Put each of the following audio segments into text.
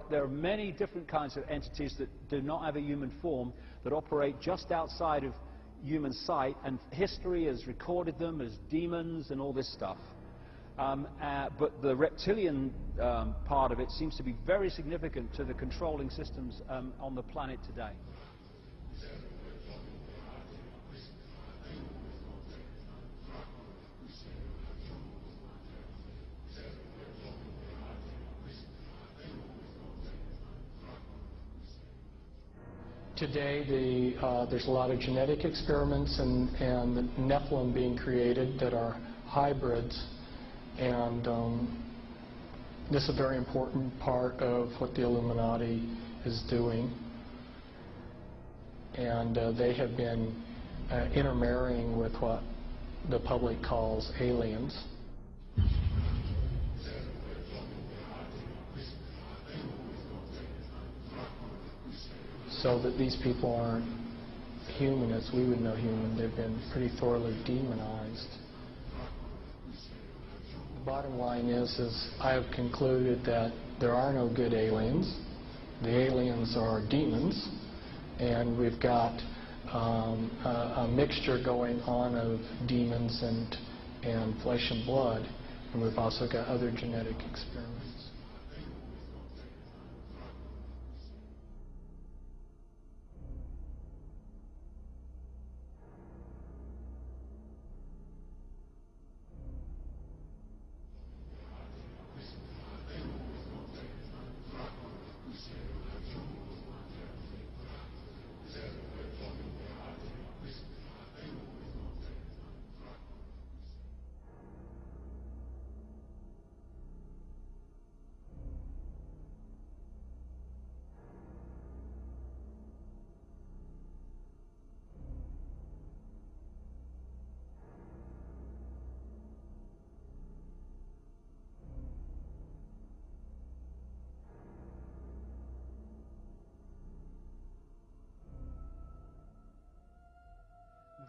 There are many different kinds of entities that do not have a human form, that operate just outside of human sight, and history has recorded them as demons and all this stuff. But the reptilian part of it seems to be very significant to the controlling systems on the planet today. Today, there's a lot of genetic experiments and the Nephilim being created that are hybrids, and this is a very important part of what the Illuminati is doing. And they have been intermarrying with what the public calls aliens. So that these people aren't human as we would know human. They've been pretty thoroughly demonized. The bottom line is I have concluded that there are no good aliens. The aliens are demons, and we've got a mixture going on of demons and flesh and blood, and we've also got other genetic experiments.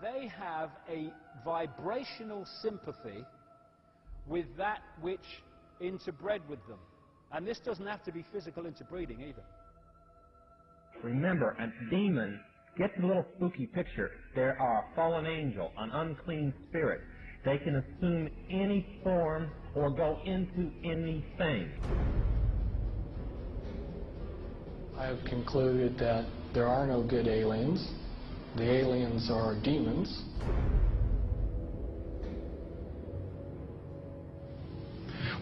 They have a vibrational sympathy with that which interbred with them. And this doesn't have to be physical interbreeding either. Remember, a demon, get the little spooky picture. There are a fallen angel, an unclean spirit. They can assume any form or go into anything. I have concluded that there are no good aliens. The aliens are demons.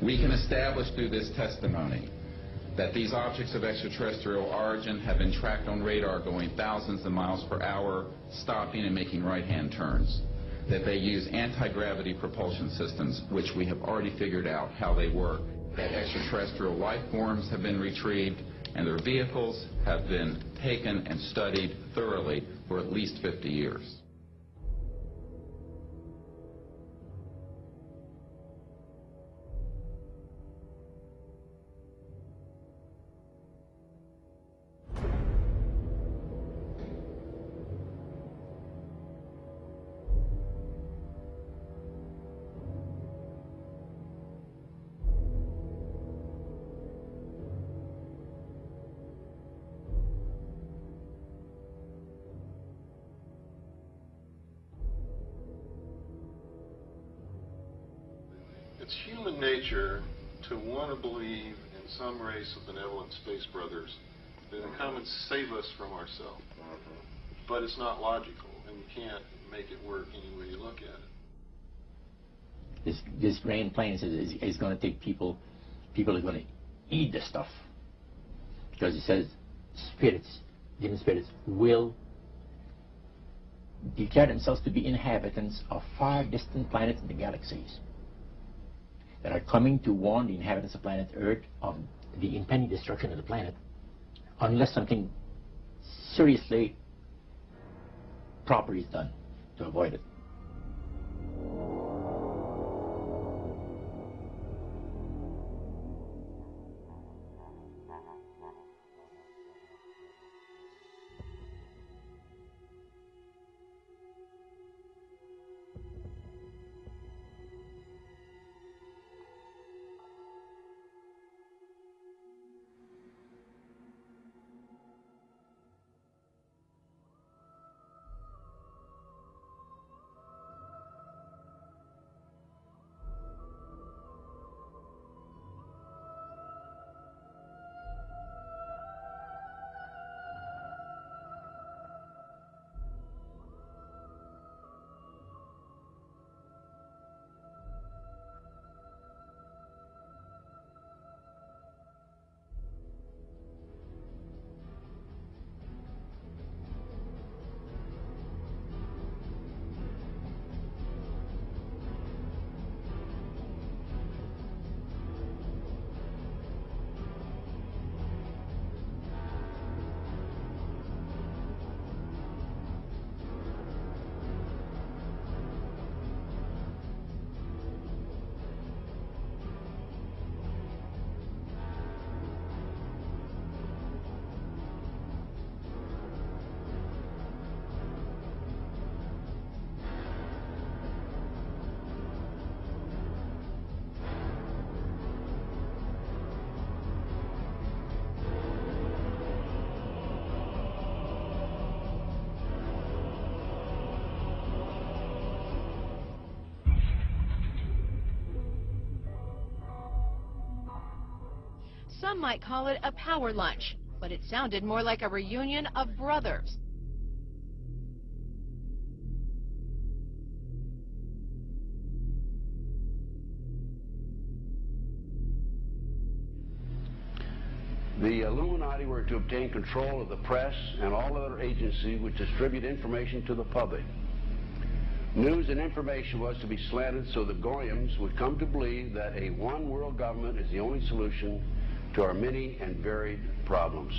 We can establish through this testimony that these objects of extraterrestrial origin have been tracked on radar going thousands of miles per hour, stopping and making right-hand turns. That they use anti-gravity propulsion systems, which we have already figured out how they work. That extraterrestrial life forms have been retrieved, and their vehicles have been taken and studied thoroughly for at least 50 years. It's human nature to want to believe in some race of benevolent space brothers that will come and save us from ourselves. But it's not logical, and you can't make it work any way you look at it. This grand plan is going to take people are going to eat the stuff. Because it says spirits, demon spirits, will declare themselves to be inhabitants of far distant planets in the galaxies that are coming to warn the inhabitants of planet Earth of the impending destruction of the planet unless something seriously proper is done to avoid it. Some might call it a power lunch, but it sounded more like a reunion of brothers. The Illuminati were to obtain control of the press and all other agencies which distribute information to the public. News and information was to be slanted so the Goyams would come to believe that a one world government is the only solution to our many and varied problems.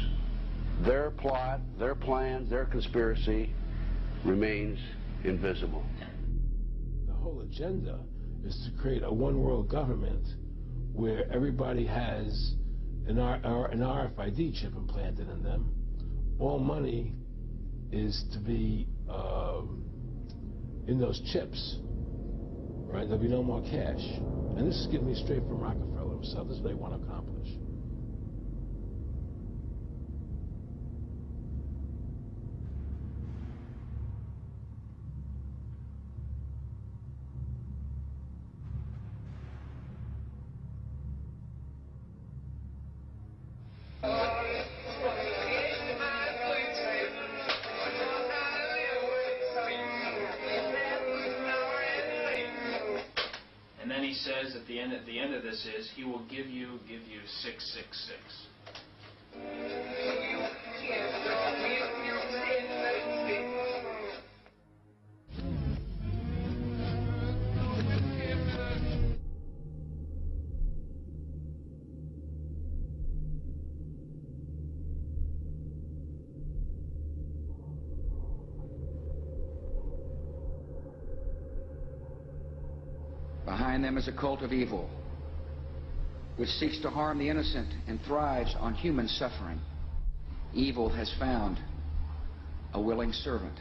Their plot, their plans, their conspiracy remains invisible. The whole agenda is to create a one world government where everybody has an RFID chip implanted in them. All money is to be in those chips, right? There'll be no more cash. And this is getting me straight from Rockefeller himself. This is what they want to accomplish. And then he says at the end of this is he will give you 666. Behind them is a cult of evil, which seeks to harm the innocent and thrives on human suffering. Evil has found a willing servant.